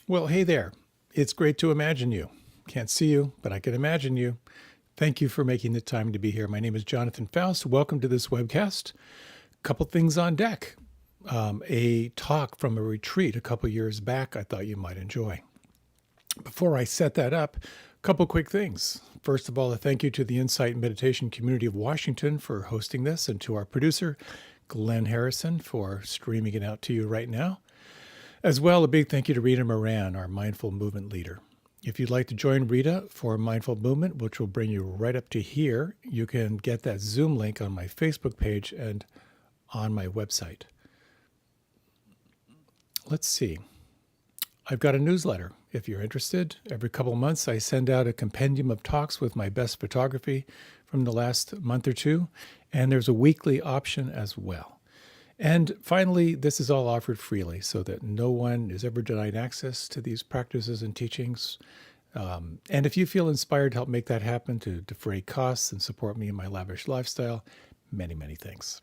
Well, hey there. It's great to imagine you. Can't see you, but I can imagine you. Thank you for making the time to be here. My name is Jonathan Foust. Welcome to this webcast. Couple things on deck. A talk from a retreat a couple years back I thought you might enjoy. Before I set that up, a couple quick things. First of all, a thank you to the Insight Meditation Community of Washington for hosting this, and to our producer, Glenn Harrison, for streaming it out to you right now. As well, a big thank you to Rita Moran, our mindful movement leader. If you'd like to join Rita for mindful movement, which will bring you right up to here, you can get that Zoom link on my Facebook page and on my website. Let's see. I've got a newsletter. If you're interested, every couple of months I send out a compendium of talks with my best photography from the last month or two, and there's a weekly option as well. And finally, this is all offered freely so that no one is ever denied access to these practices and teachings. And if you feel inspired to help make that happen, to defray costs and support me in my lavish lifestyle, many, many thanks.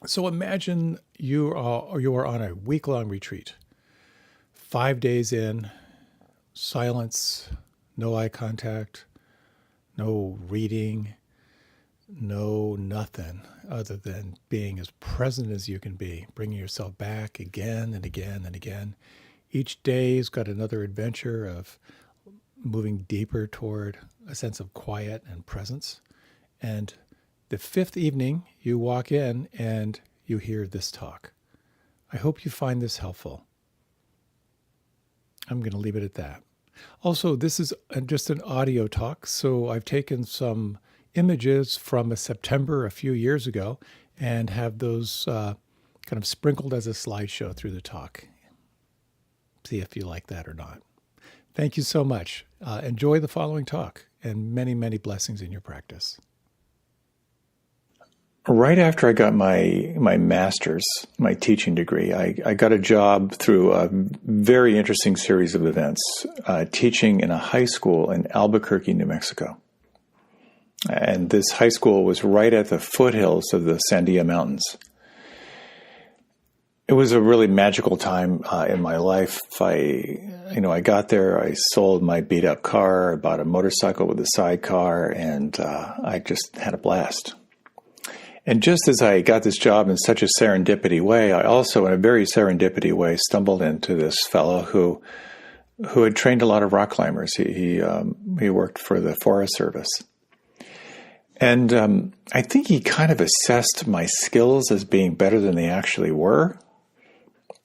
So imagine you are on a week-long retreat. 5 days in, silence, no eye contact, no reading, no nothing other than being as present as you can be, bringing yourself back again and again and again. Each day's got another adventure of moving deeper toward a sense of quiet and presence. And the fifth evening, you walk in and you hear this talk. I hope you find this helpful. I'm going to leave it at that. Also, this is just an audio talk, so I've taken some images from a September a few years ago and have those kind of sprinkled as a slideshow through the talk. See if you like that or not. Thank you so much. Enjoy the following talk, and many, many blessings in your practice. Right after I got my master's, my teaching degree, I got a job through a very interesting series of events, teaching in a high school in Albuquerque, New Mexico. And this high school was right at the foothills of the Sandia Mountains. It was a really magical time in my life. I got there, I sold my beat up car, I bought a motorcycle with a sidecar, and I just had a blast. And just as I got this job in such a serendipity way, I also, in a very serendipity way, stumbled into this fellow who had trained a lot of rock climbers. He worked for the Forest Service. And I think he kind of assessed my skills as being better than they actually were.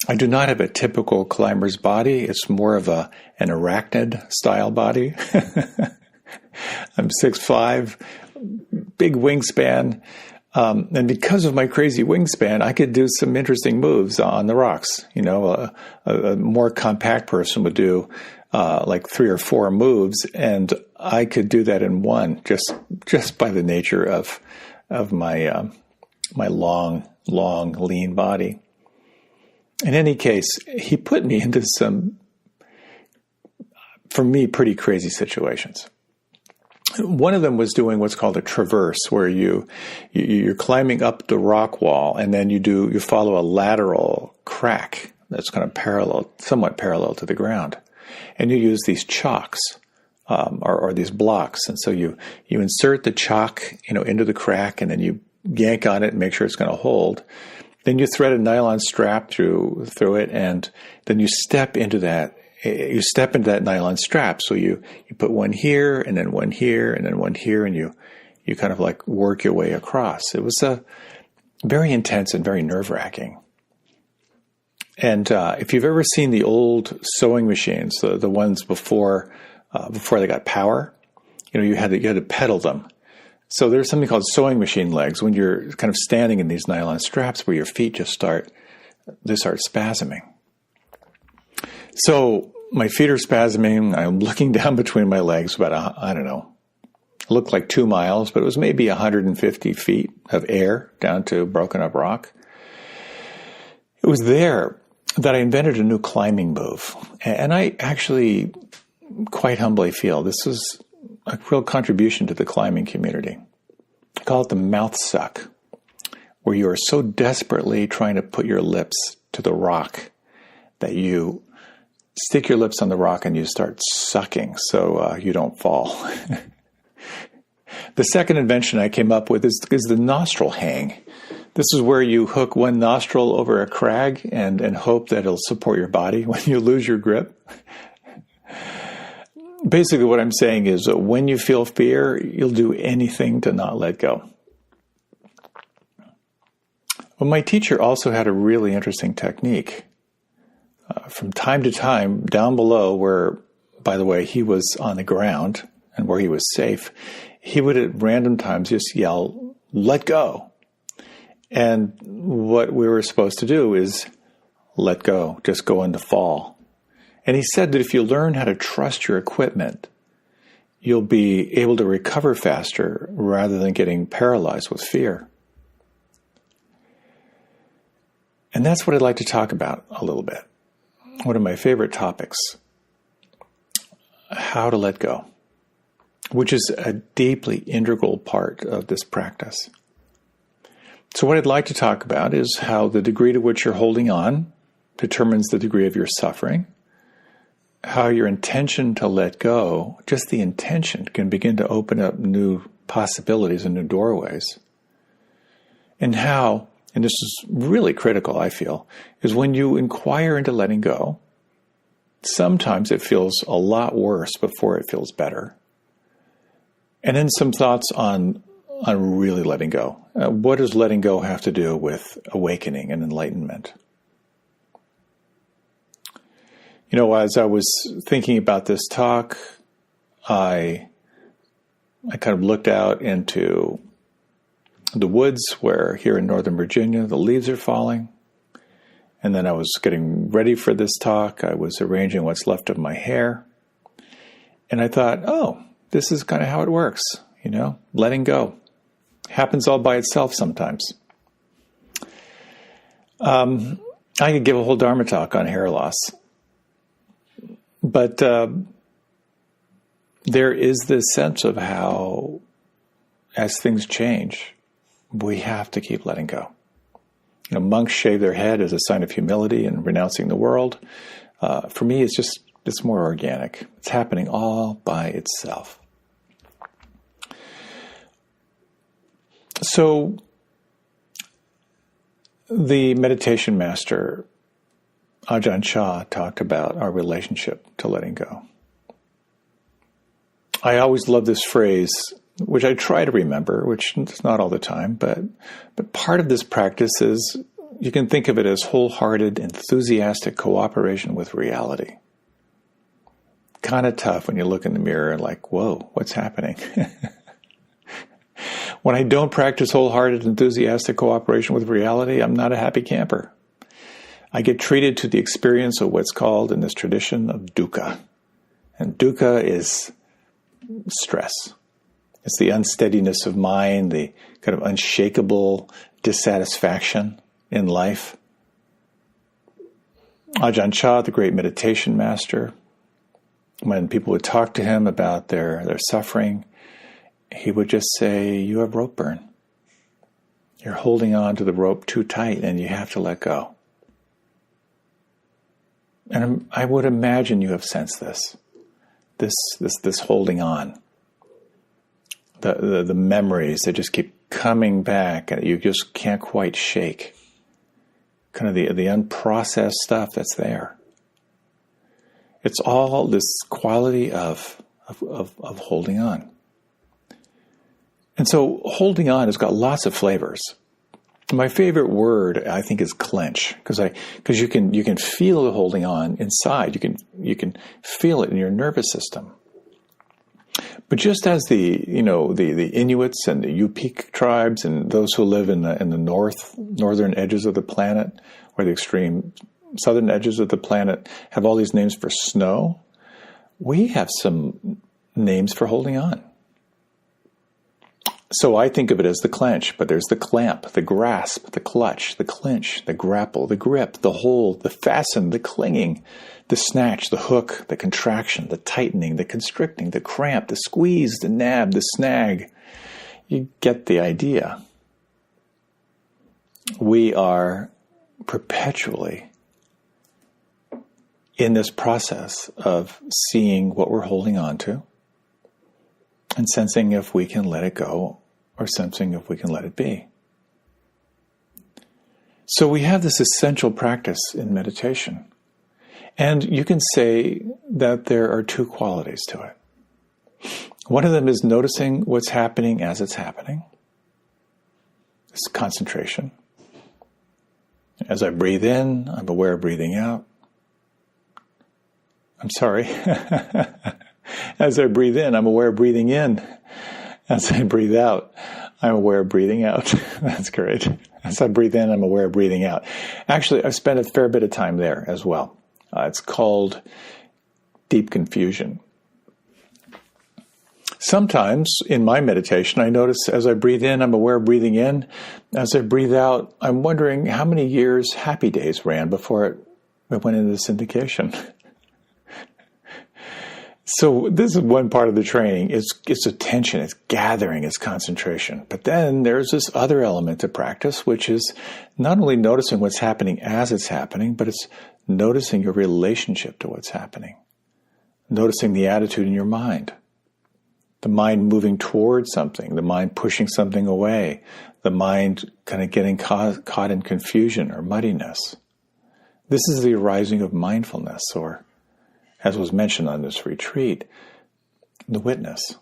I do not have a typical climber's body. It's more of an arachnid style body. I'm 6'5", big wingspan. And because of my crazy wingspan, I could do some interesting moves on the rocks. A more compact person would do like 3 or 4 moves, and I could do that in one, just by the nature of my my long, lean body. In any case, he put me into some, for me, pretty crazy situations. One of them was doing what's called a traverse, where you're climbing up the rock wall, and then you follow a lateral crack that's kind of somewhat parallel to the ground. And you use these chocks, or these blocks. And so you insert the chalk, into the crack, and then you yank on it and make sure it's going to hold. Then you thread a nylon strap through it, and then you step into that nylon strap. So you put one here, and then one here, and then one here, and you kind of like work your way across. It was very intense and very nerve-wracking. And if you've ever seen the old sewing machines, the ones before they got power, you had to pedal them. So there's something called sewing machine legs, when you're kind of standing in these nylon straps where your feet just start spasming. So my feet are spasming. I'm looking down between my legs about, it looked like 2 miles, but it was maybe 150 feet of air down to broken up rock. It was there that I invented a new climbing move. And I actually quite humbly feel this was a real contribution to the climbing community. I call it the mouth suck, where you are so desperately trying to put your lips to the rock that you stick your lips on the rock and you start sucking so you don't fall. The second invention I came up with is the nostril hang. This is where you hook one nostril over a crag and hope that it'll support your body when you lose your grip. Basically what I'm saying is that when you feel fear, you'll do anything to not let go. Well, my teacher also had a really interesting technique. From time to time, down below where, by the way, he was on the ground and where he was safe, he would at random times just yell, "Let go." And what we were supposed to do is let go, just go into fall. And he said that if you learn how to trust your equipment, you'll be able to recover faster rather than getting paralyzed with fear. And that's what I'd like to talk about a little bit. One of my favorite topics, how to let go, which is a deeply integral part of this practice. So what I'd like to talk about is how the degree to which you're holding on determines the degree of your suffering, how your intention to let go, just the intention, can begin to open up new possibilities and new doorways, and how, and this is really critical, I feel, is when you inquire into letting go, sometimes it feels a lot worse before it feels better. And then some thoughts on really letting go. What does letting go have to do with awakening and enlightenment? You know, as I was thinking about this talk, I kind of looked out into the woods where here in Northern Virginia, the leaves are falling. And then I was getting ready for this talk. I was arranging what's left of my hair. And I thought, oh, this is kind of how it works, you know, letting go. Happens all by itself sometimes. I could give a whole Dharma talk on hair loss. But there is this sense of how, as things change, we have to keep letting go. You know, monks shave their head as a sign of humility and renouncing the world. For me, it's more organic. It's happening all by itself. So, the meditation master, Ajahn Chah, talked about our relationship to letting go. I always love this phrase, which I try to remember, which is not all the time, but part of this practice is, you can think of it as wholehearted, enthusiastic cooperation with reality. Kind of tough when you look in the mirror and like, whoa, what's happening? When I don't practice wholehearted, enthusiastic cooperation with reality, I'm not a happy camper. I get treated to the experience of what's called in this tradition of dukkha. And dukkha is stress. It's the unsteadiness of mind, the kind of unshakable dissatisfaction in life. Ajahn Chah, the great meditation master, when people would talk to him about their suffering, he would just say, you have rope burn. You're holding on to the rope too tight and you have to let go. And I would imagine you have sensed this holding on. The memories that just keep coming back and you just can't quite shake. Kind of the unprocessed stuff that's there. It's all this quality of holding on. And so holding on has got lots of flavors. My favorite word, I think, is clench, because you can feel the holding on inside. You can feel it in your nervous system. But just as the Inuits and the Yupik tribes and those who live in the northern edges of the planet, or the extreme southern edges of the planet, have all these names for snow, we have some names for holding on. So I think of it as the clench, but there's the clamp, the grasp, the clutch, the clinch, the grapple, the grip, the hold, the fasten, the clinging, the snatch, the hook, the contraction, the tightening, the constricting, the cramp, the squeeze, the nab, the snag. You get the idea. We are perpetually in this process of seeing what we're holding on to and sensing if we can let it go or sensing if we can let it be. So we have this essential practice in meditation. And you can say that there are two qualities to it. One of them is noticing what's happening as it's happening. It's concentration. As I breathe in, I'm aware of breathing out. I'm sorry. As I breathe in, I'm aware of breathing in. As I breathe out, I'm aware of breathing out. That's great. As I breathe in, I'm aware of breathing out. Actually, I've spent a fair bit of time there as well. It's called deep confusion. Sometimes in my meditation, I notice as I breathe in, I'm aware of breathing in. As I breathe out, I'm wondering how many years Happy Days ran before it went into syndication. So this is one part of the training. It's attention, it's gathering, it's concentration. But then there's this other element to practice, which is not only noticing what's happening as it's happening, but it's noticing your relationship to what's happening. Noticing the attitude in your mind. The mind moving towards something, the mind pushing something away, the mind kind of getting caught in confusion or muddiness. This is the arising of mindfulness, or as was mentioned on this retreat, the witness.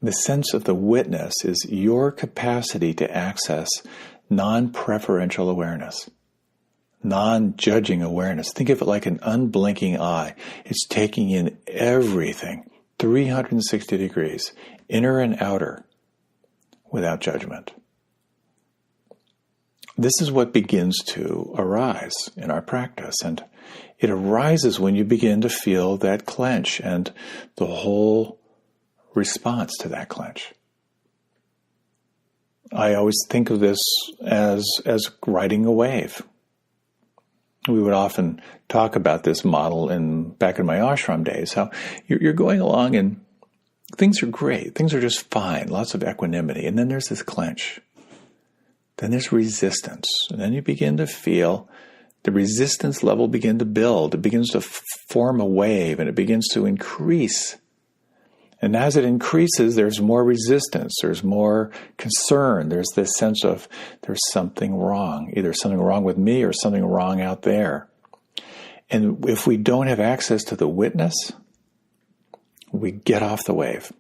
The sense of the witness is your capacity to access non-preferential awareness, non-judging awareness. Think of it like an unblinking eye. It's taking in everything, 360 degrees, inner and outer, without judgment. This is what begins to arise in our practice, and it arises when you begin to feel that clench and the whole response to that clench. I always think of this as riding a wave. We would often talk about this model back in my ashram days, how you're going along and things are great, things are just fine, lots of equanimity, and then there's this clench. Then there's resistance, and then you begin to feel the resistance level begin to build. It begins to form a wave, and it begins to increase. And as it increases, there's more resistance, there's more concern, there's this sense of there's something wrong, either something wrong with me or something wrong out there. And if we don't have access to the witness, we get off the wave.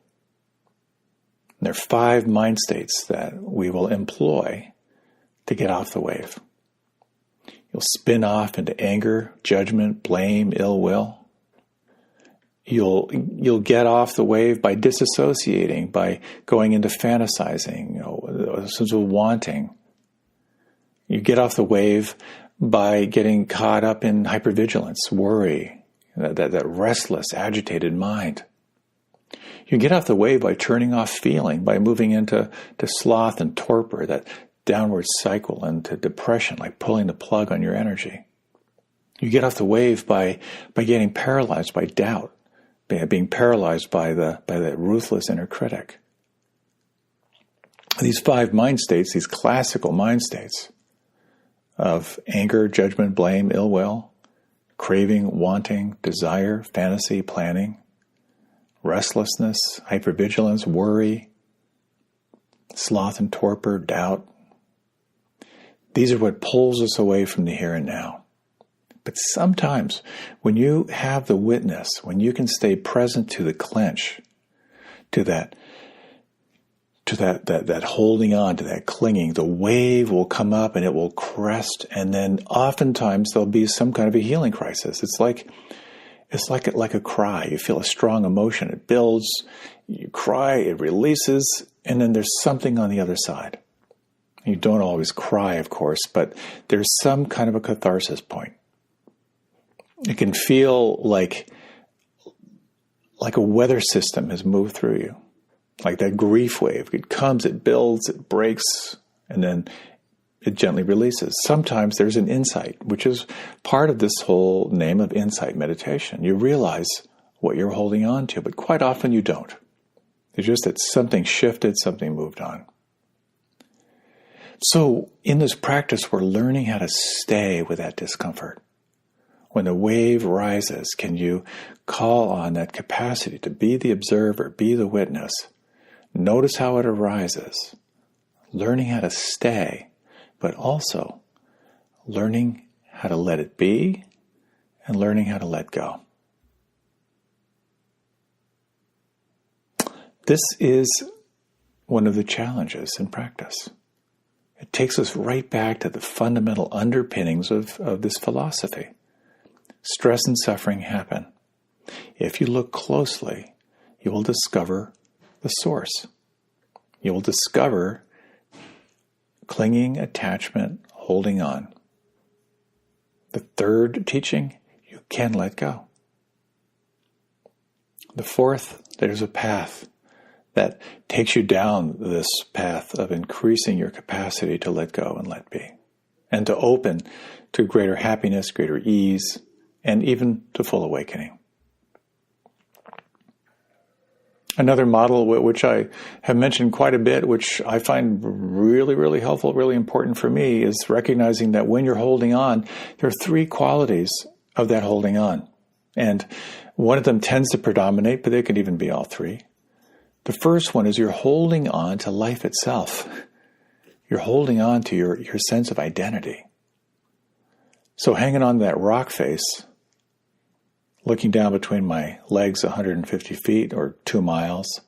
And there are 5 mind states that we will employ to get off the wave. You'll spin off into anger, judgment, blame, ill will. You'll get off the wave by disassociating, by going into fantasizing, a sense of wanting. You get off the wave by getting caught up in hypervigilance, worry, that restless, agitated mind. You get off the wave by turning off feeling, by moving into sloth and torpor, that downward cycle into depression, like pulling the plug on your energy. You get off the wave by getting paralyzed by doubt, being paralyzed by the ruthless inner critic. These 5 mind states, these classical mind states of anger, judgment, blame, ill will, craving, wanting, desire, fantasy, planning, restlessness, hypervigilance, worry, sloth and torpor, doubt. These are what pulls us away from the here and now. But sometimes when you have the witness, when you can stay present to the clench, to that holding on, to that clinging, the wave will come up and it will crest, and then oftentimes there'll be some kind of a healing crisis. It's like a cry. You feel a strong emotion. It builds, you cry, it releases, and then there's something on the other side. You don't always cry, of course, but there's some kind of a catharsis point. It can feel like a weather system has moved through you, like that grief wave. It comes, it builds, it breaks, and then it gently releases. Sometimes there's an insight, which is part of this whole name of insight meditation. You realize what you're holding on to, but quite often you don't. It's just that something shifted, something moved on. So in this practice, we're learning how to stay with that discomfort. When a wave rises, can you call on that capacity to be the observer, be the witness? Notice how it arises, learning how to stay, but also learning how to let it be and learning how to let go. This is one of the challenges in practice. It takes us right back to the fundamental underpinnings of this philosophy. Stress and suffering happen. If you look closely, you will discover the source. You will discover clinging, attachment, holding on. The third teaching, you can let go. The fourth, there's a path that takes you down this path of increasing your capacity to let go and let be, and to open to greater happiness, greater ease, and even to full awakening. Another model which I have mentioned quite a bit, which I find really, really helpful, really important for me, is recognizing that when you're holding on, there are three qualities of that holding on. And one of them tends to predominate, but they could even be all three. The first one is you're holding on to life itself. You're holding on to your sense of identity. So hanging on to that rock face, looking down between my legs 150 feet or 2 miles,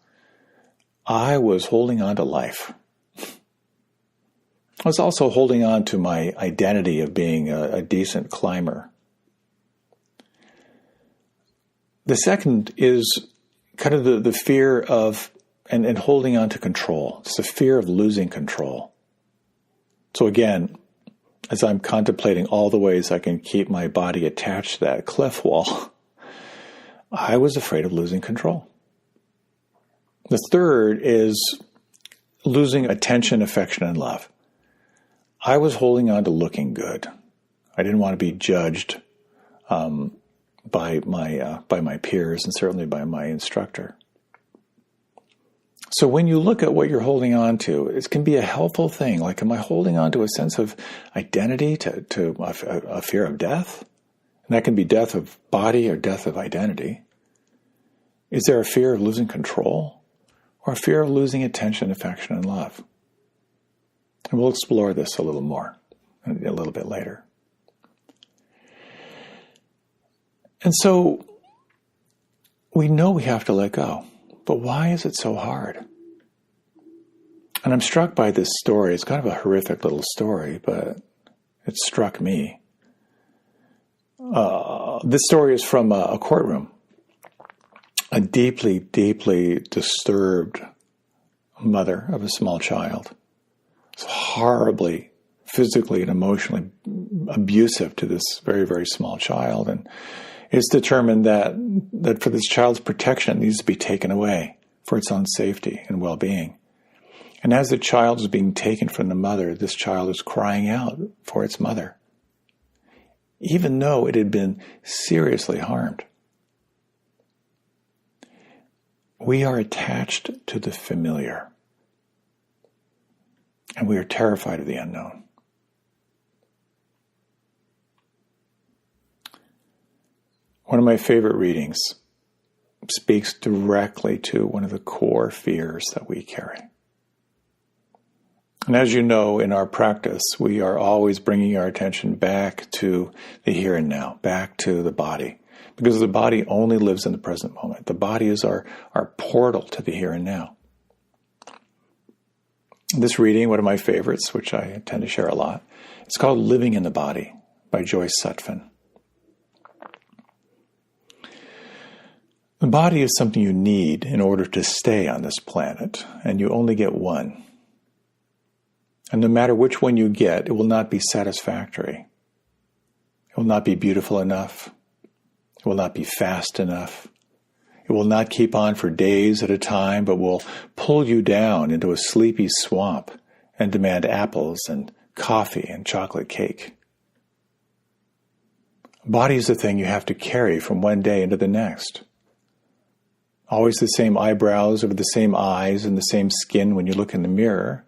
I was holding on to life. I was also holding on to my identity of being a decent climber. The second is kind of the fear of, and holding on to control. It's the fear of losing control. So again, as I'm contemplating all the ways I can keep my body attached to that cliff wall, I was afraid of losing control. The third is losing attention, affection, and love. I was holding on to looking good. I didn't want to be judged by my peers and certainly by my instructor. So when you look at what you're holding on to, it can be a helpful thing. Like, am I holding on to a sense of identity, to a fear of death? And that can be death of body or death of identity. Is there a fear of losing control or a fear of losing attention, affection, and love? And we'll explore this a little more, a little bit later. And so we know we have to let go, but why is it so hard? And I'm struck by this story. It's kind of a horrific little story, but it struck me. This story is from a courtroom. A deeply, deeply disturbed mother of a small child. It's horribly, physically and emotionally abusive to this very, very small child. And it's determined that for this child's protection, it needs to be taken away for its own safety and well-being. And as the child is being taken from the mother, this child is crying out for its mother, even though it had been seriously harmed. We are attached to the familiar, and we are terrified of the unknown. One of my favorite readings speaks directly to one of the core fears that we carry. And as you know, in our practice, we are always bringing our attention back to the here and now, back to the body, because the body only lives in the present moment. The body is our portal to the here and now. This reading, one of my favorites, which I tend to share a lot, it's called Living in the Body by Joyce Sutphin. The body is something you need in order to stay on this planet, and you only get one. And no matter which one you get, it will not be satisfactory. It will not be beautiful enough. It will not be fast enough. It will not keep on for days at a time, but will pull you down into a sleepy swamp and demand apples and coffee and chocolate cake. Body is the thing you have to carry from one day into the next. Always the same eyebrows over the same eyes and the same skin when you look in the mirror.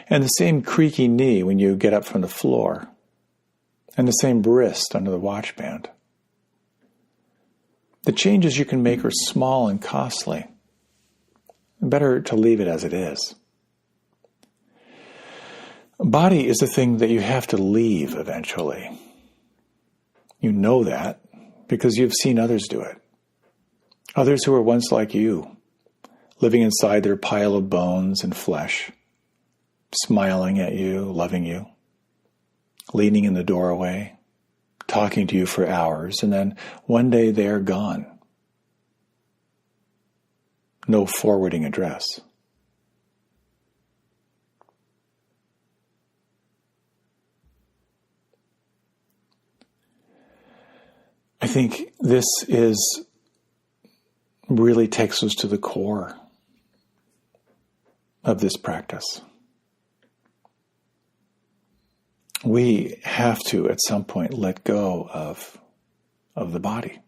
And the same creaky knee when you get up from the floor. and the same wrist under the watch band. The changes you can make are small and costly. Better to leave it as it is. Body is a thing that you have to leave eventually. You know that because you've seen others do it. Others who were once like you, living inside their pile of bones and flesh, smiling at you, loving you, leaning in the doorway, talking to you for hours, and then one day they are gone. No forwarding address. I think this really takes us to the core of this practice. We have to, at some point, let go of the body.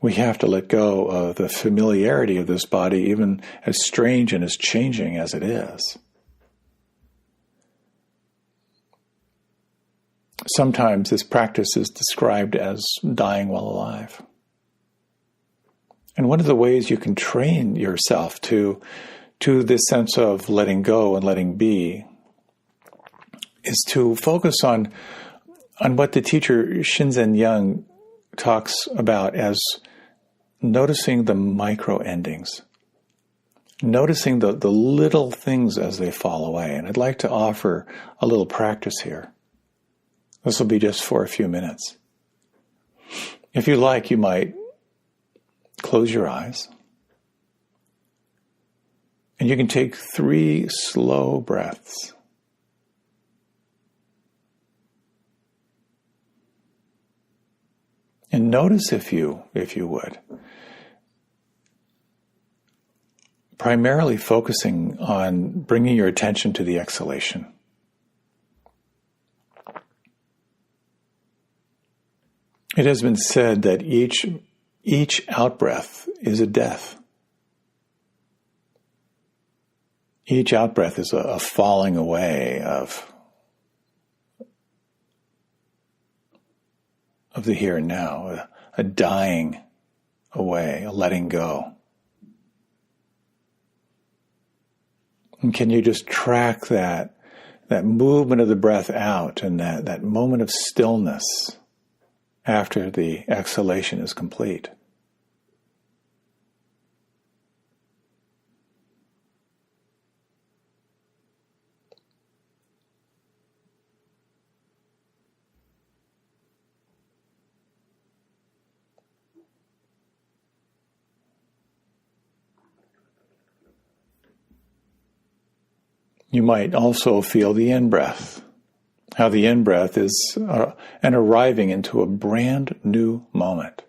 We have to let go of the familiarity of this body, even as strange and as changing as it is. Sometimes this practice is described as dying while alive. And one of the ways you can train yourself to this sense of letting go and letting be is to focus on what the teacher Shinzen Young talks about as noticing the micro endings, noticing the little things as they fall away. And I'd like to offer a little practice here. This will be just for a few minutes. If you like, you might close your eyes. And you can take 3 slow breaths. And notice if you would, primarily focusing on bringing your attention to the exhalation. It has been said that each out-breath is a death. Each out-breath is a falling away of the here and now, a dying away, a letting go. And can you just track that movement of the breath out and that moment of stillness after the exhalation is complete? You might also feel the in-breath, how the in-breath is an arriving into a brand new moment.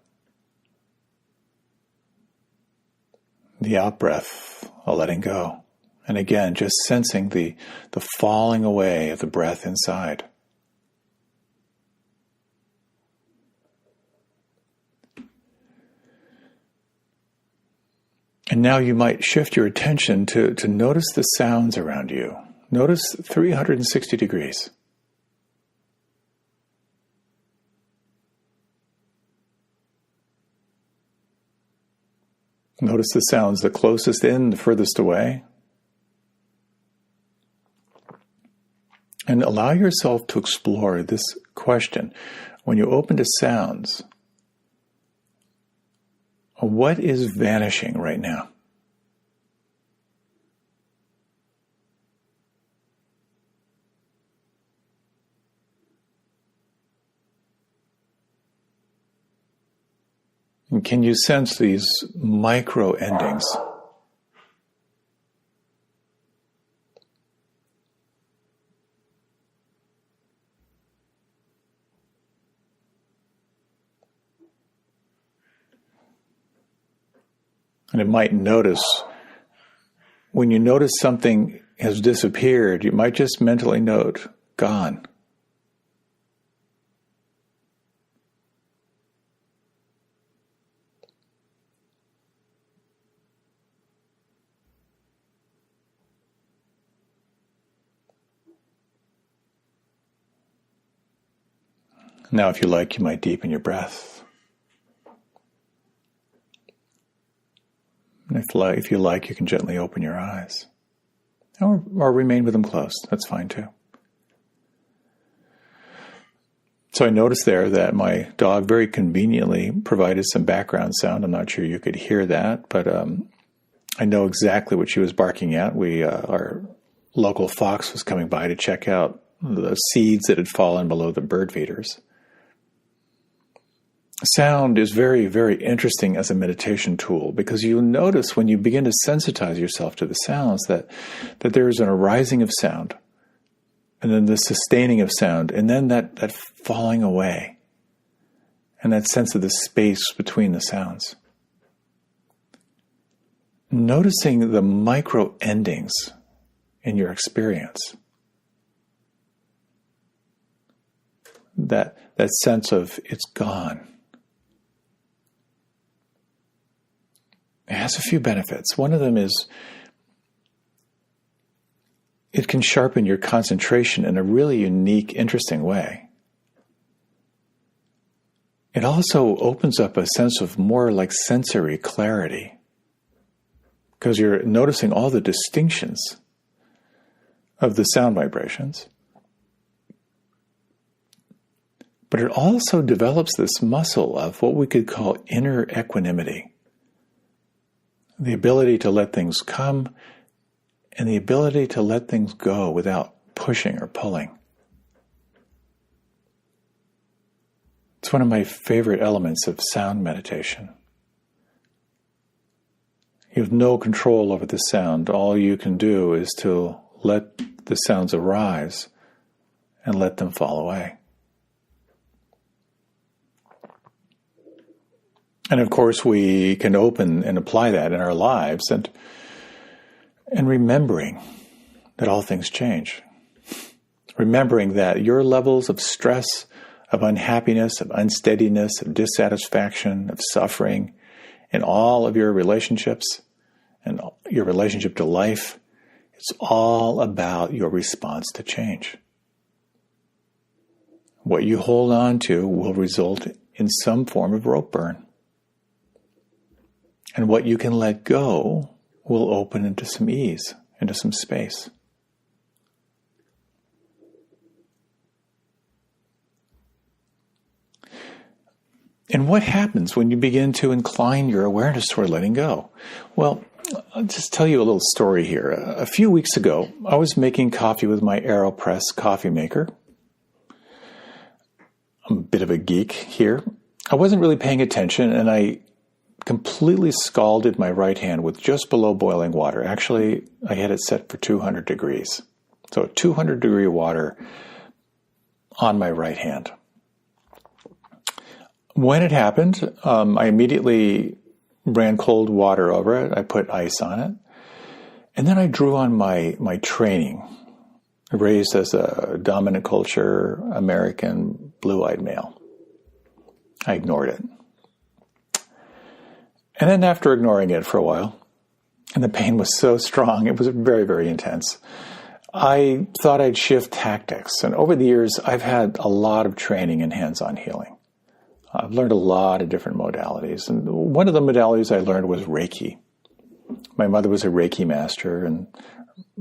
The out-breath, a letting go. And again, just sensing the falling away of the breath inside. And now you might shift your attention to notice the sounds around you. Notice 360 degrees. Notice the sounds, the closest in, the furthest away. And allow yourself to explore this question. When you open to sounds, what is vanishing right now? And can you sense these micro endings? And it might notice, when you notice something has disappeared, you might just mentally note, gone. Now, if you like, you might deepen your breath. And if you like, you can gently open your eyes. Or remain with them closed. That's fine too. So I noticed there that my dog very conveniently provided some background sound. I'm not sure you could hear that, but I know exactly what she was barking at. Our local Foust was coming by to check out the seeds that had fallen below the bird feeders. Sound is very, very interesting as a meditation tool, because you'll notice when you begin to sensitize yourself to the sounds that there is an arising of sound, and then the sustaining of sound, and then that falling away, and that sense of the space between the sounds. Noticing the micro endings in your experience. That sense of it's gone. It has a few benefits. One of them is it can sharpen your concentration in a really unique, interesting way. It also opens up a sense of more like sensory clarity, because you're noticing all the distinctions of the sound vibrations. But it also develops this muscle of what we could call inner equanimity. The ability to let things come and the ability to let things go without pushing or pulling. It's one of my favorite elements of sound meditation. You have no control over the sound. All you can do is to let the sounds arise and let them fall away. And of course, we can open and apply that in our lives, and remembering that all things change. Remembering that your levels of stress, of unhappiness, of unsteadiness, of dissatisfaction, of suffering, in all of your relationships and your relationship to life, it's all about your response to change. What you hold on to will result in some form of rope burn. And what you can let go will open into some ease, into some space. And what happens when you begin to incline your awareness toward letting go? Well, I'll just tell you a little story here. A few weeks ago, I was making coffee with my AeroPress coffee maker. I'm a bit of a geek here. I wasn't really paying attention, and I completely scalded my right hand with just below boiling water. Actually, I had it set for 200 degrees. So 200 degree water on my right hand. When it happened, I immediately ran cold water over it. I put ice on it. And then I drew on my training, raised as a dominant culture, American, blue-eyed male. I ignored it. And then after ignoring it for a while, and the pain was so strong, it was very, very intense, I thought I'd shift tactics. And over the years, I've had a lot of training in hands-on healing. I've learned a lot of different modalities. And one of the modalities I learned was Reiki. My mother was a Reiki master and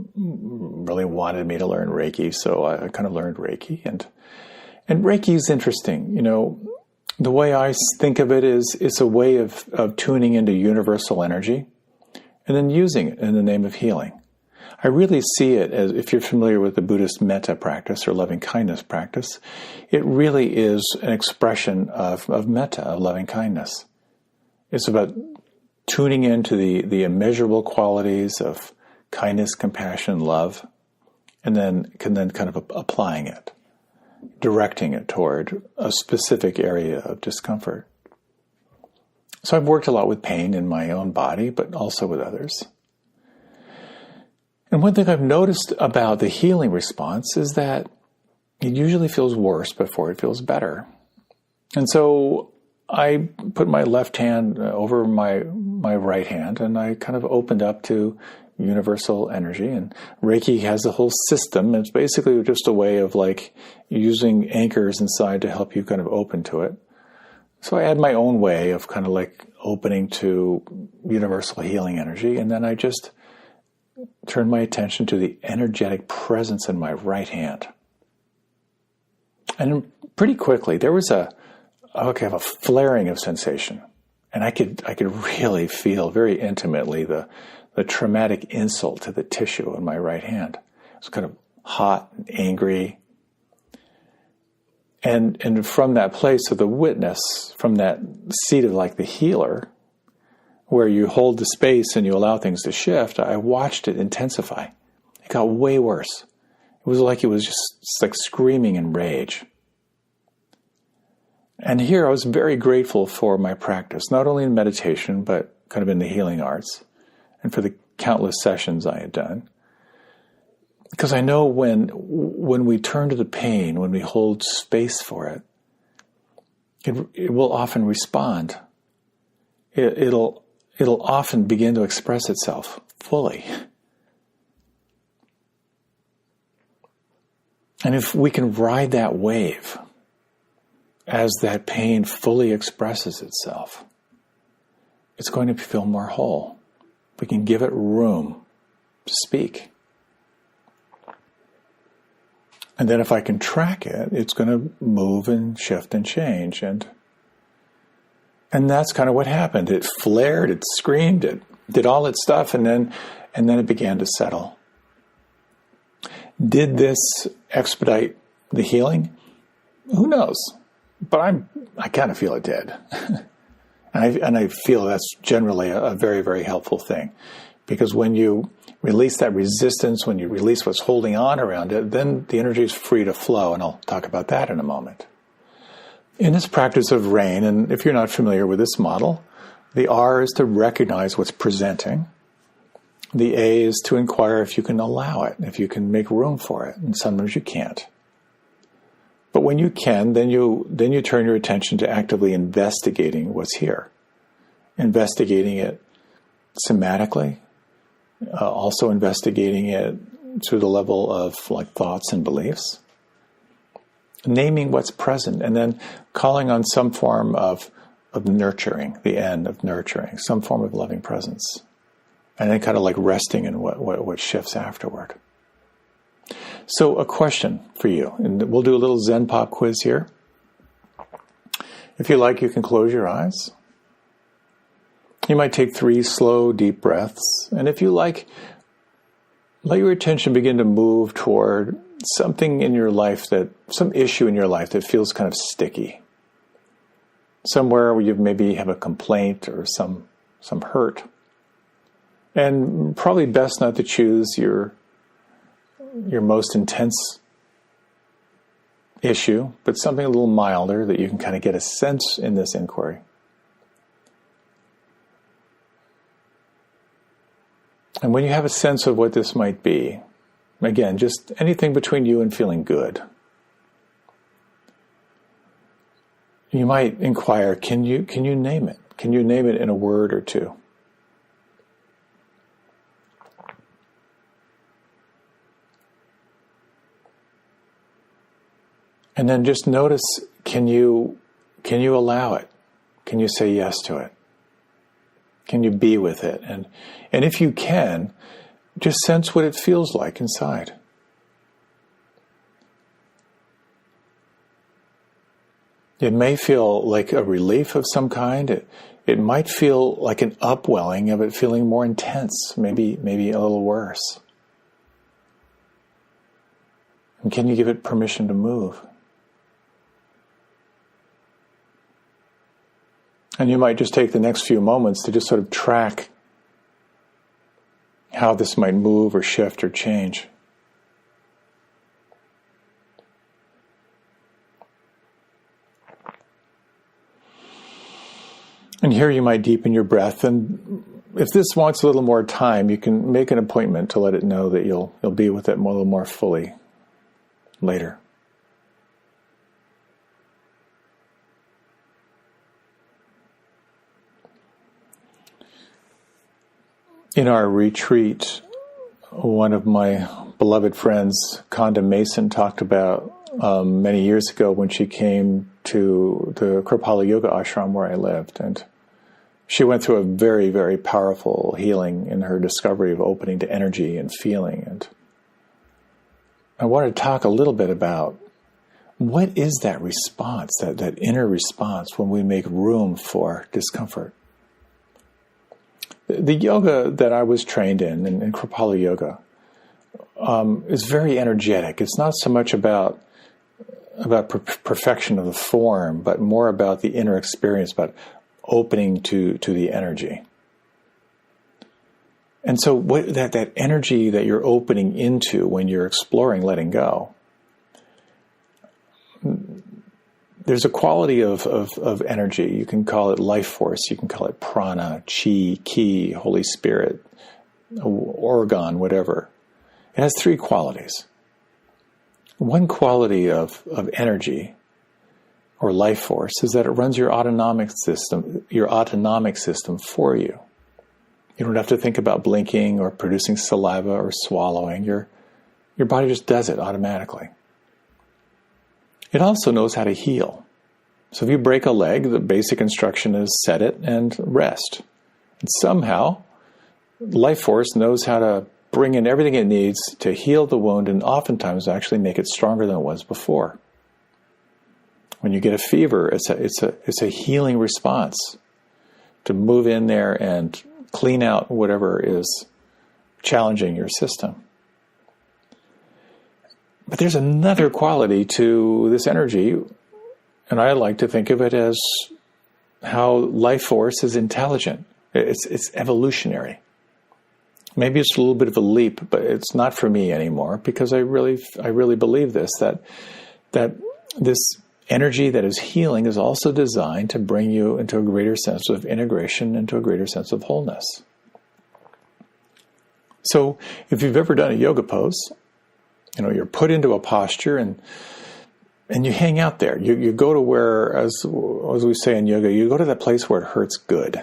really wanted me to learn Reiki, so I kind of learned Reiki. And Reiki is interesting. You know, the way I think of it is it's a way of tuning into universal energy and then using it in the name of healing. I really see it as, if you're familiar with the Buddhist metta practice or loving kindness practice, it really is an expression of metta, of loving kindness. It's about tuning into the immeasurable qualities of kindness, compassion, love, and then kind of applying it, directing it toward a specific area of discomfort. So I've worked a lot with pain in my own body, but also with others. And one thing I've noticed about the healing response is that it usually feels worse before it feels better. And so I put my left hand over my right hand, and I kind of opened up to universal energy, and Reiki has a whole system. It's basically just a way of like using anchors inside to help you kind of open to it. So I add my own way of kind of like opening to universal healing energy, and then I just turn my attention to the energetic presence in my right hand. And pretty quickly, there was a flaring of sensation. And I could really feel very intimately the traumatic insult to the tissue in my right hand. It was kind of hot and angry. And from that place of the witness, from that seat of like the healer, where you hold the space and you allow things to shift, I watched it intensify. It got way worse. It was just like screaming in rage. And here I was very grateful for my practice, not only in meditation, but kind of in the healing arts, and for the countless sessions I had done. Because I know when we turn to the pain, when we hold space for it, it will often respond. It'll often begin to express itself fully. And if we can ride that wave as that pain fully expresses itself, it's going to feel more whole. We can give it room to speak. And then if I can track it, it's going to move and shift and change. And that's kind of what happened. It flared, it screamed, it did all its stuff, and then it began to settle. Did this expedite the healing? Who knows? But I kind of feel it did. and I feel that's generally a very, very helpful thing. Because when you release that resistance, when you release what's holding on around it, then the energy is free to flow, and I'll talk about that in a moment. In this practice of RAIN, and if you're not familiar with this model, the R is to recognize what's presenting. The A is to inquire if you can allow it, if you can make room for it, and sometimes you can't. But when you can, then you turn your attention to actively investigating what's here. Investigating it somatically, also investigating it through the level of like thoughts and beliefs. Naming what's present, and then calling on some form of nurturing, the N of nurturing, some form of loving presence. And then kind of like resting in what shifts afterward. So a question for you, and we'll do a little Zen Pop quiz here. If you like, you can close your eyes. You might take 3 slow, deep breaths. And if you like, let your attention begin to move toward something in your life some issue in your life that feels kind of sticky. Somewhere where you maybe have a complaint or some hurt. And probably best not to choose your most intense issue, but something a little milder that you can kind of get a sense in this inquiry. And when you have a sense of what this might be, again, just anything between you and feeling good, you might inquire, can you name it? Can you name it in a word or two? And then just notice, can you allow it? Can you say yes to it? Can you be with it? And if you can, just sense what it feels like inside. It may feel like a relief of some kind. It might feel like an upwelling of it feeling more intense, maybe a little worse. And can you give it permission to move? And you might just take the next few moments to just sort of track how this might move or shift or change. And here you might deepen your breath. And if this wants a little more time, you can make an appointment to let it know that you'll be with it a little more fully later. In our retreat, one of my beloved friends, Conda Mason, talked about many years ago when she came to the Kripalu Yoga ashram where I lived. And she went through a very, very powerful healing in her discovery of opening to energy and feeling. And I wanted to talk a little bit about what is that response, that inner response when we make room for discomfort. The yoga that I was trained in Kripalu Yoga, is very energetic. It's not so much about perfection of the form, but more about the inner experience, about opening to the energy. And so that energy that you're opening into when you're exploring letting go, there's a quality of energy. You can call it life force, you can call it prana, chi, ki, Holy Spirit, organ, whatever. It has three qualities. One quality of energy or life force is that it runs your autonomic system for you. You don't have to think about blinking or producing saliva or swallowing. Your body just does it automatically. It also knows how to heal. So if you break a leg, the basic instruction is set it and rest. And somehow, life force knows how to bring in everything it needs to heal the wound and oftentimes actually make it stronger than it was before. When you get a fever, it's a healing response to move in there and clean out whatever is challenging your system. But there's another quality to this energy, and I like to think of it as how life force is intelligent. It's evolutionary. Maybe it's a little bit of a leap, but it's not for me anymore because I really believe this, that this energy that is healing is also designed to bring you into a greater sense of integration, into a greater sense of wholeness. So if you've ever done a yoga pose, you're put into a posture and you hang out there. You go to where, as we say in yoga, you go to that place where it hurts good.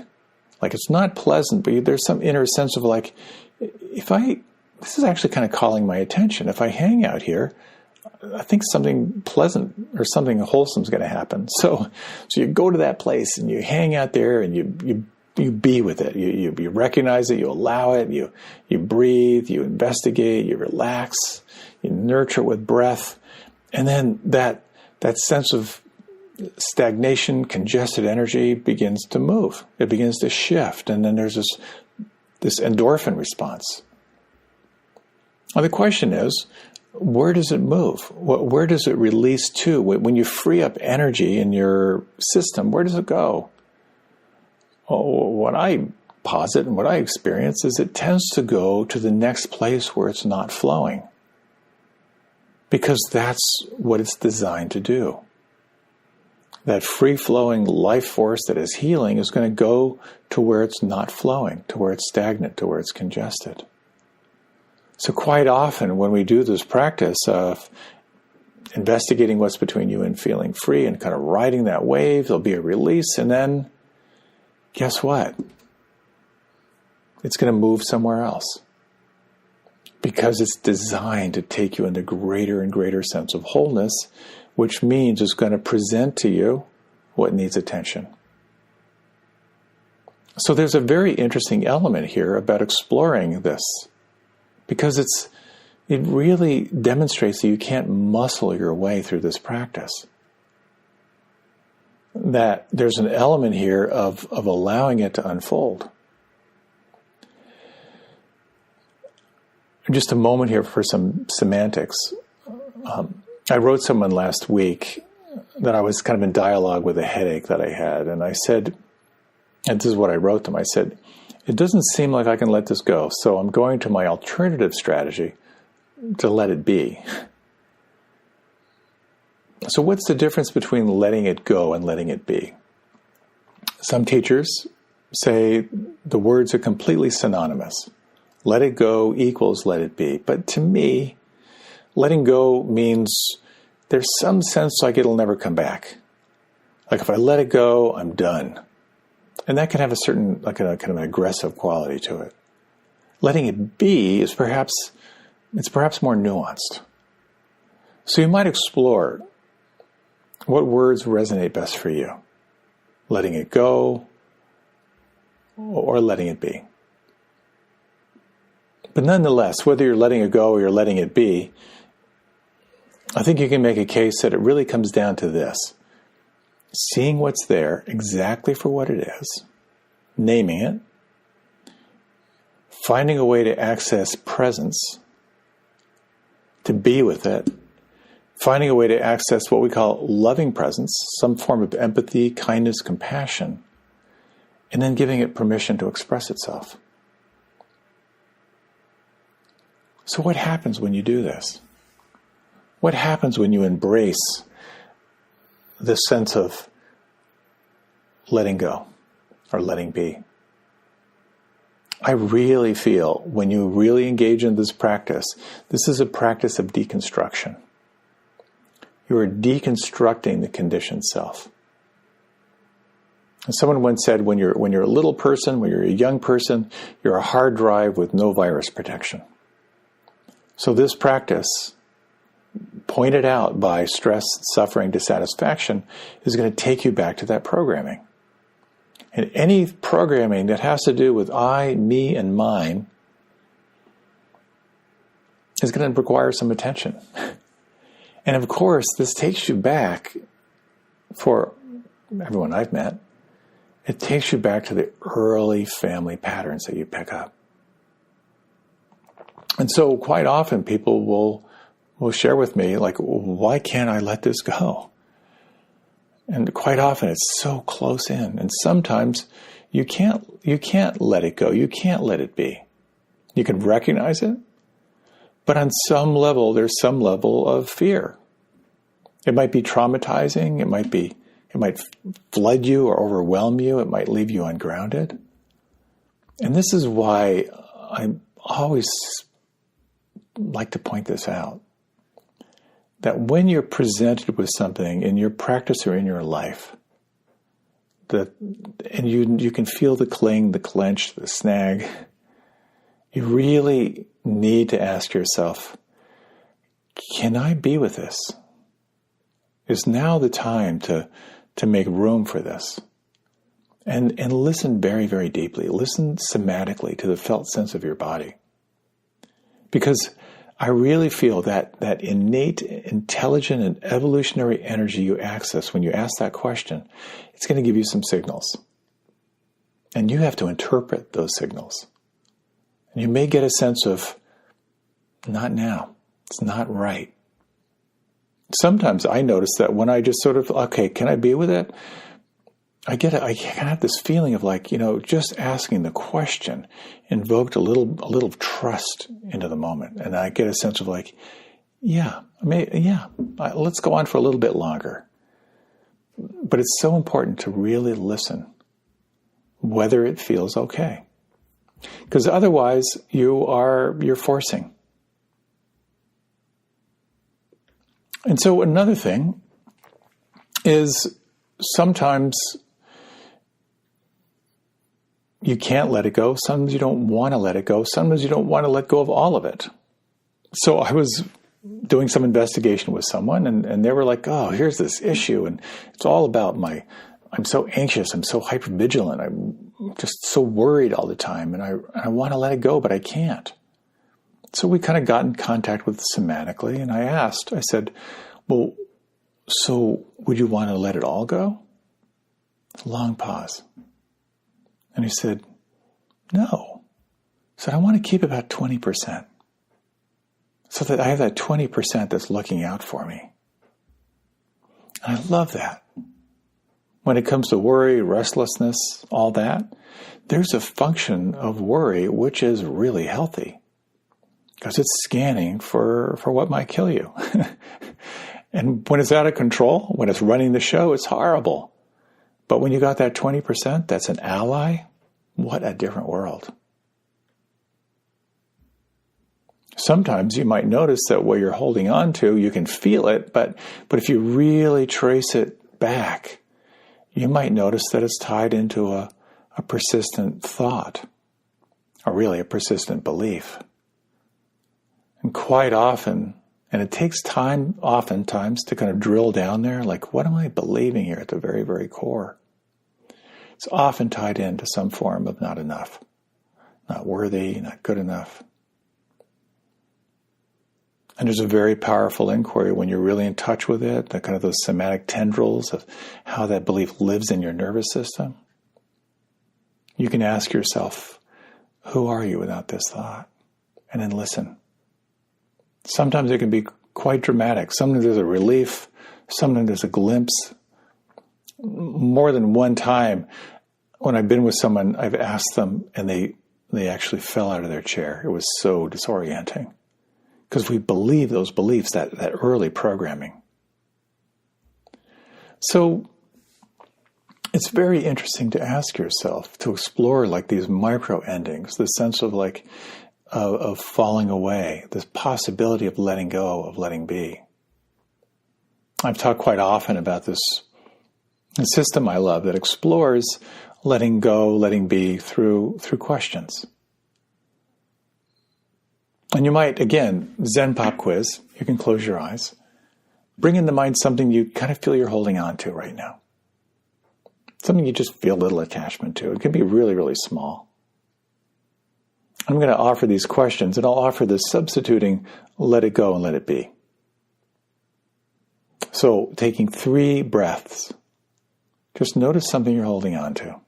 Like it's not pleasant, but there's some inner sense of like, this is actually kind of calling my attention. If I hang out here, I think something pleasant or something wholesome is going to happen. So you go to that place and you hang out there and you be with it. You recognize it, you allow it, you breathe, you investigate, you relax, you nurture it with breath. And then that sense of stagnation, congested energy begins to move. It begins to shift. And then there's this endorphin response. Now the question is, where does it move? Where does it release to? When you free up energy in your system, where does it go? What I posit and what I experience is it tends to go to the next place where it's not flowing. Because that's what it's designed to do. That free-flowing life force that is healing is going to go to where it's not flowing, to where it's stagnant, to where it's congested. So quite often when we do this practice of investigating what's between you and feeling free and kind of riding that wave, there'll be a release, and then guess what? It's going to move somewhere else. Because it's designed to take you into greater and greater sense of wholeness, which means it's going to present to you what needs attention. So there's a very interesting element here about exploring this, because it really demonstrates that you can't muscle your way through this practice. That there's an element here of allowing it to unfold. Just a moment here for some semantics. I wrote someone last week that I was kind of in dialogue with a headache that I had. And I said, and this is what I wrote them, I said, it doesn't seem like I can let this go. So I'm going to my alternative strategy to let it be. So what's the difference between letting it go and letting it be? Some teachers say the words are completely synonymous. Let it go equals let it be. But to me, letting go means there's some sense like it'll never come back. Like if I let it go, I'm done. And that can have a certain, like a kind of an aggressive quality to it. Letting it be is perhaps more nuanced. So you might explore what words resonate best for you. Letting it go or letting it be. But nonetheless, whether you're letting it go or you're letting it be, I think you can make a case that it really comes down to this. Seeing what's there exactly for what it is, naming it, finding a way to access presence, to be with it, finding a way to access what we call loving presence, some form of empathy, kindness, compassion, and then giving it permission to express itself. So what happens when you do this? What happens when you embrace this sense of letting go or letting be? I really feel when you really engage in this practice, this is a practice of deconstruction. You are deconstructing the conditioned self. And someone once said, when you're a little person, when you're a young person, you're a hard drive with no virus protection. So this practice, pointed out by stress, suffering, dissatisfaction, is going to take you back to that programming. And any programming that has to do with I, me, and mine is going to require some attention. And of course, this takes you back, for everyone I've met, it takes you back to the early family patterns that you pick up. And so quite often people will share with me, like, why can't I let this go? And quite often it's so close in. And sometimes you can't let it go. You can't let it be. You can recognize it, but on some level, there's some level of fear. It might be traumatizing. It might flood you or overwhelm you. It might leave you ungrounded. And this is why I always like to point this out. That when you're presented with something in your practice or in your life, and you can feel the cling, the clench, the snag, you really need to ask yourself, can I be with this? Is now the time to make room for this? And listen very, very deeply. Listen somatically to the felt sense of your body. Because I really feel that innate, intelligent, and evolutionary energy you access when you ask that question, it's going to give you some signals. And you have to interpret those signals. And you may get a sense of, not now. It's not right. Sometimes I notice that when I just sort of, okay, can I be with it? I have this feeling of like, just asking the question invoked a little trust into the moment. And I get a sense of like, let's go on for a little bit longer. But it's so important to really listen, whether it feels okay. Because otherwise you're forcing. And so another thing is sometimes you can't let it go. Sometimes you don't want to let it go. Sometimes you don't want to let go of all of it. So I was doing some investigation with someone and they were like, oh, here's this issue. And it's all about I'm so anxious. I'm so hypervigilant. I'm just so worried all the time. And I want to let it go, but I can't. So we kind of got in contact with somatically. And I said, well, so would you want to let it all go? Long pause. And he said, no. I said, I want to keep about 20%. So that I have that 20% that's looking out for me. And I love that. When it comes to worry, restlessness, all that, there's a function of worry which is really healthy. Because it's scanning for what might kill you. And when it's out of control, when it's running the show, it's horrible. But when you got that 20%, that's an ally, what a different world. Sometimes you might notice that what you're holding on to, you can feel it, but if you really trace it back, you might notice that it's tied into a persistent thought, are really a persistent belief. And quite often, and it takes time, oftentimes, to kind of drill down there, like, what am I believing here at the very, very core? It's often tied into some form of not enough, not worthy, not good enough. And there's a very powerful inquiry when you're really in touch with it, the kind of those somatic tendrils of how that belief lives in your nervous system. You can ask yourself, who are you without this thought? And then listen. Sometimes it can be quite dramatic. Sometimes there's a relief. Sometimes there's a glimpse. More than one time, when I've been with someone, I've asked them, and they actually fell out of their chair. It was so disorienting. Because we believe those beliefs, that early programming. So it's very interesting to ask yourself, to explore like these micro endings, the sense of like, of falling away, this possibility of letting go, of letting be. I've talked quite often about this system I love that explores letting go, letting be through questions. And you might, again, Zen pop quiz, you can close your eyes. Bring in the mind something you kind of feel you're holding on to right now. Something you just feel little attachment to. It can be really, really small. I'm going to offer these questions, and I'll offer the substituting let it go and let it be. So taking 3 breaths, just notice something you're holding on to.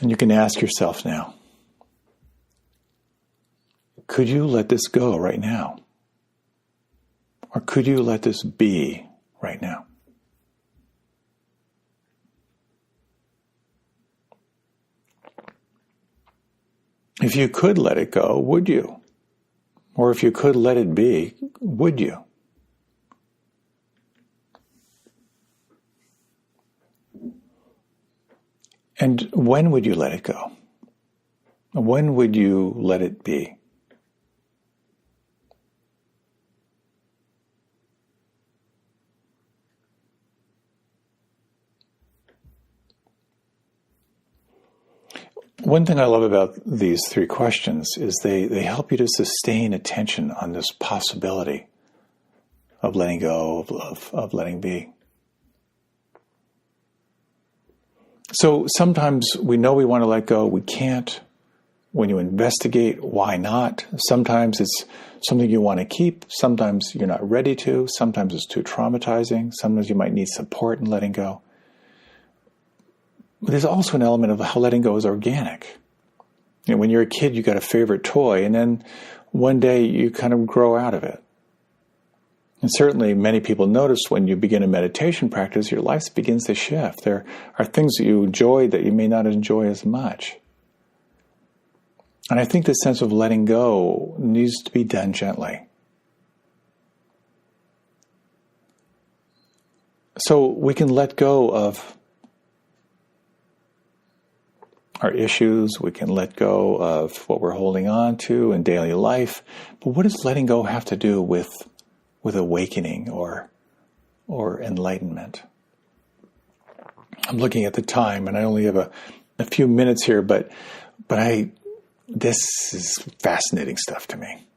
And you can ask yourself now, could you let this go right now? Or could you let this be right now? If you could let it go, would you? Or if you could let it be, would you? And when would you let it go? When would you let it be? One thing I love about these 3 questions is they help you to sustain attention on this possibility of letting go, of letting be. So sometimes we know we want to let go, we can't. When you investigate, why not? Sometimes it's something you want to keep. Sometimes you're not ready to. Sometimes it's too traumatizing. Sometimes you might need support in letting go. But there's also an element of how letting go is organic. You know, when you're a kid, you got a favorite toy, and then one day you kind of grow out of it. And certainly many people notice when you begin a meditation practice, your life begins to shift. There are things that you enjoy that you may not enjoy as much. And I think this sense of letting go needs to be done gently. So we can let go of our issues, we can let go of what we're holding on to in daily life. But what does letting go have to do with awakening or enlightenment? I'm looking at the time, and I only have a few minutes here, but this is fascinating stuff to me.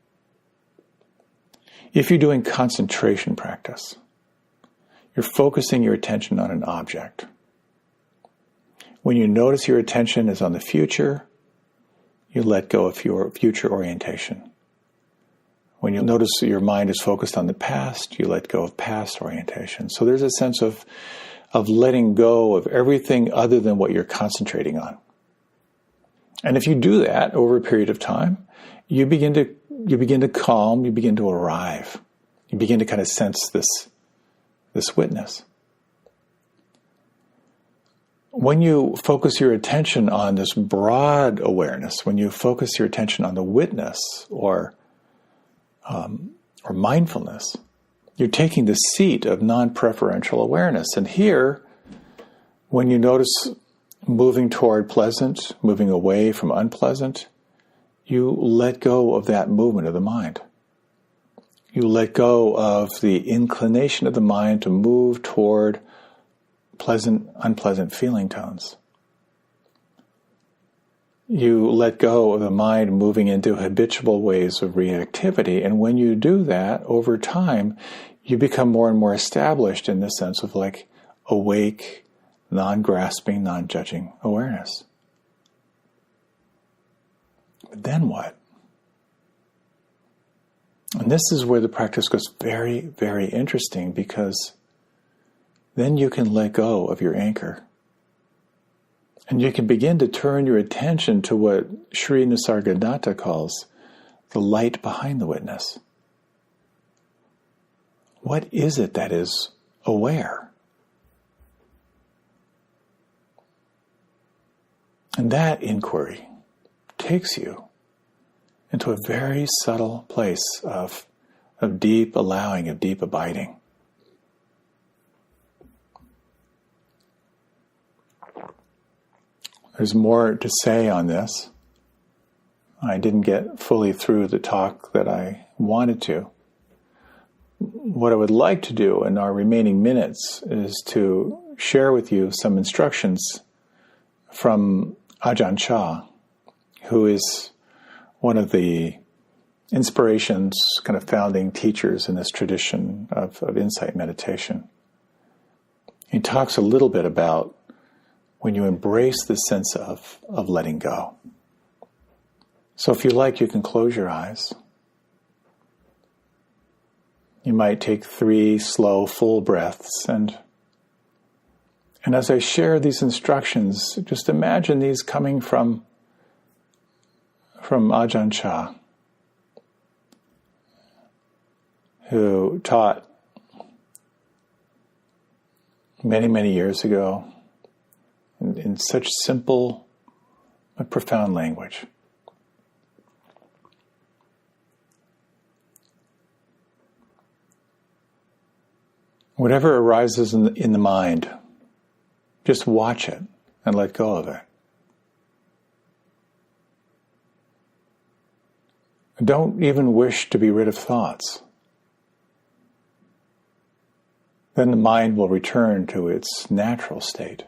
If you're doing concentration practice, you're focusing your attention on an object. When you notice your attention is on the future, you let go of your future orientation. When you notice that your mind is focused on the past, you let go of past orientation. So there's a sense of letting go of everything other than what you're concentrating on. And if you do that over a period of time, you begin to calm, you begin to arrive. You begin to kind of sense this witness. When you focus your attention on this broad awareness, when you focus your attention on the witness or mindfulness, you're taking the seat of non-preferential awareness. And here, when you notice moving toward pleasant, moving away from unpleasant, you let go of that movement of the mind. You let go of the inclination of the mind to move toward pleasant, unpleasant feeling tones. You let go of the mind moving into habitual ways of reactivity, and when you do that, over time, you become more and more established in the sense of like awake, non-grasping, non-judging awareness. But then what? And this is where the practice goes very, very interesting, because then you can let go of your anchor. And you can begin to turn your attention to what Sri Nisargadatta calls the light behind the witness. What is it that is aware? And that inquiry takes you into a very subtle place of deep allowing, of deep abiding. There's more to say on this. I didn't get fully through the talk that I wanted to. What I would like to do in our remaining minutes is to share with you some instructions from Ajahn Chah, who is one of the inspirations, kind of founding teachers in this tradition of insight meditation. He talks a little bit about when you embrace the sense of letting go. So if you like, you can close your eyes. You might take 3 slow, full breaths, and as I share these instructions, just imagine these coming from Ajahn Chah, who taught many, many years ago in such simple but profound language. Whatever arises in the mind, just watch it and let go of it. Don't even wish to be rid of thoughts. Then the mind will return to its natural state.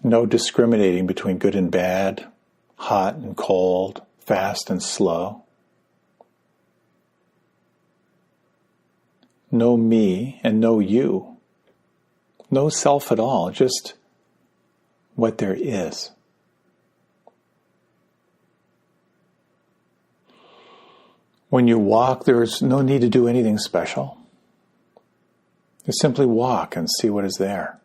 No discriminating between good and bad, hot and cold, fast and slow. No me and no you. No self at all, just what there is. When you walk, there's no need to do anything special. You simply walk and see what is there.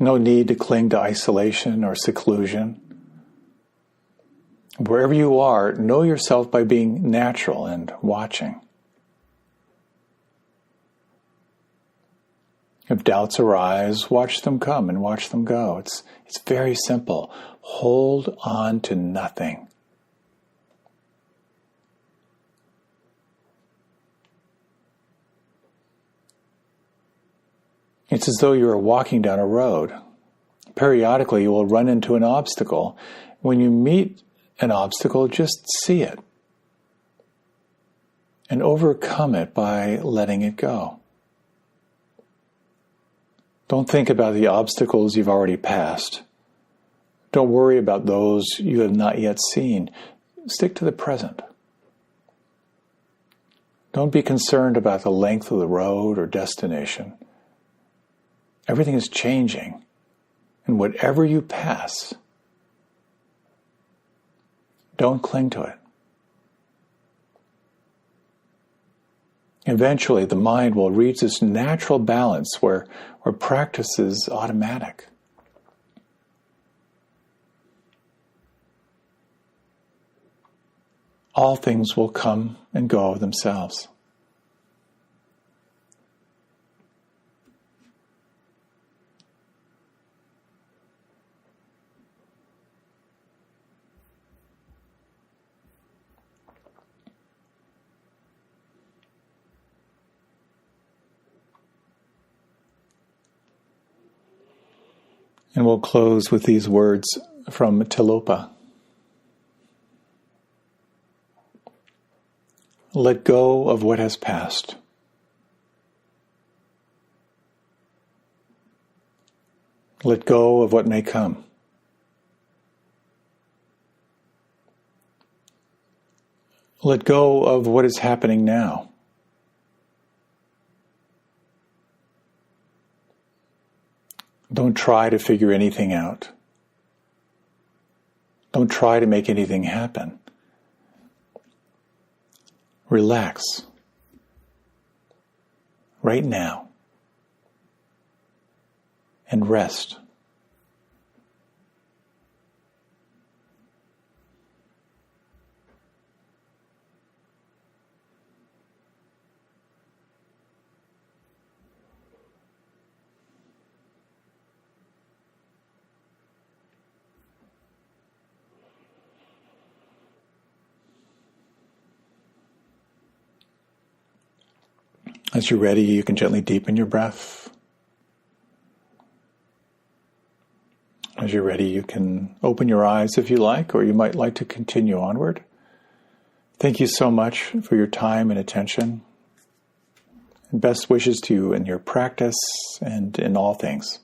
No need to cling to isolation or seclusion. Wherever you are, know yourself by being natural and watching. If doubts arise, watch them come and watch them go. It's very simple. Hold on to nothing. It's as though you are walking down a road. Periodically, you will run into an obstacle. When you meet an obstacle, just see it and overcome it by letting it go. Don't think about the obstacles you've already passed. Don't worry about those you have not yet seen. Stick to the present. Don't be concerned about the length of the road or destination. Everything is changing, and whatever you pass, don't cling to it. Eventually, the mind will reach this natural balance where practice is automatic. All things will come and go of themselves. And we'll close with these words from Tilopa. Let go of what has passed. Let go of what may come. Let go of what is happening now. Don't try to figure anything out. Don't try to make anything happen. Relax. Right now. And rest. As you're ready, you can gently deepen your breath. As you're ready, you can open your eyes if you like, or you might like to continue onward. Thank you so much for your time and attention. And best wishes to you in your practice and in all things.